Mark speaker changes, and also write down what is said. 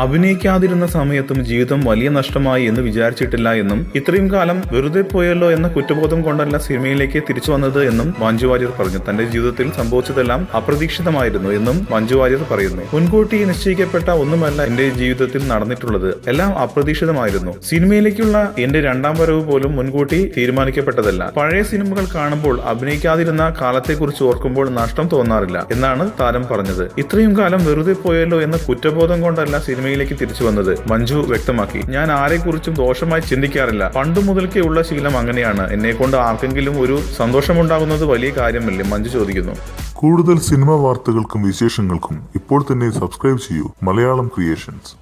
Speaker 1: അഭിനയിക്കാതിരുന്ന സമയത്തും ജീവിതം വലിയ നഷ്ടമായി എന്ന് വിചാരിച്ചിട്ടില്ല എന്നും ഇത്രയും കാലം വെറുതെ പോയല്ലോ എന്ന കുറ്റബോധം കൊണ്ടല്ല സിനിമയിലേക്ക് തിരിച്ചു വന്നത് എന്നും മഞ്ജു വാര്യർ പറഞ്ഞു. തന്റെ ജീവിതത്തിൽ സംഭവിച്ചതെല്ലാം അപ്രതീക്ഷിതമായിരുന്നു എന്നും മഞ്ജു വാര്യർ പറയുന്നു. മുൻകൂട്ടി നിശ്ചയിക്കപ്പെട്ട ഒന്നുമല്ല എന്റെ ജീവിതത്തിൽ നടന്നിട്ടുള്ളത്, എല്ലാം അപ്രതീക്ഷിതമായിരുന്നു. സിനിമയിലേക്കുള്ള എന്റെ രണ്ടാം വരവ് പോലും മുൻകൂട്ടി തീരുമാനിക്കപ്പെട്ടതല്ല. പഴയ സിനിമകൾ കാണുമ്പോൾ അഭിനയിക്കാതിരുന്ന കാലത്തെക്കുറിച്ച് ഓർക്കുമ്പോൾ നഷ്ടം തോന്നാറില്ല എന്നാണ് താരം പറഞ്ഞത്. ഇത്രയും കാലം വെറുതെ പോയല്ലോ എന്ന കുറ്റബോധം കൊണ്ടല്ല സിനിമയിലേക്ക് തിരിച്ചു വന്നത് മഞ്ജു വ്യക്തമാക്കി. ഞാൻ ആരെക്കുറിച്ചും ദോഷമായി ചിന്തിക്കാറില്ല. പണ്ടു മുതൽക്കേ ഉള്ള ശീലം അങ്ങനെയാണ്. എന്നെ കൊണ്ട് ആർക്കെങ്കിലും ഒരു സന്തോഷമുണ്ടാകുന്നത് വലിയ കാര്യമല്ലേ? മഞ്ജു ചോദിക്കുന്നു.
Speaker 2: കൂടുതൽ സിനിമാ വാർത്തകൾക്കും വിശേഷങ്ങൾക്കും ഇപ്പോൾ തന്നെ സബ്സ്ക്രൈബ് ചെയ്യൂ മലയാളം ക്രിയേഷൻസ്.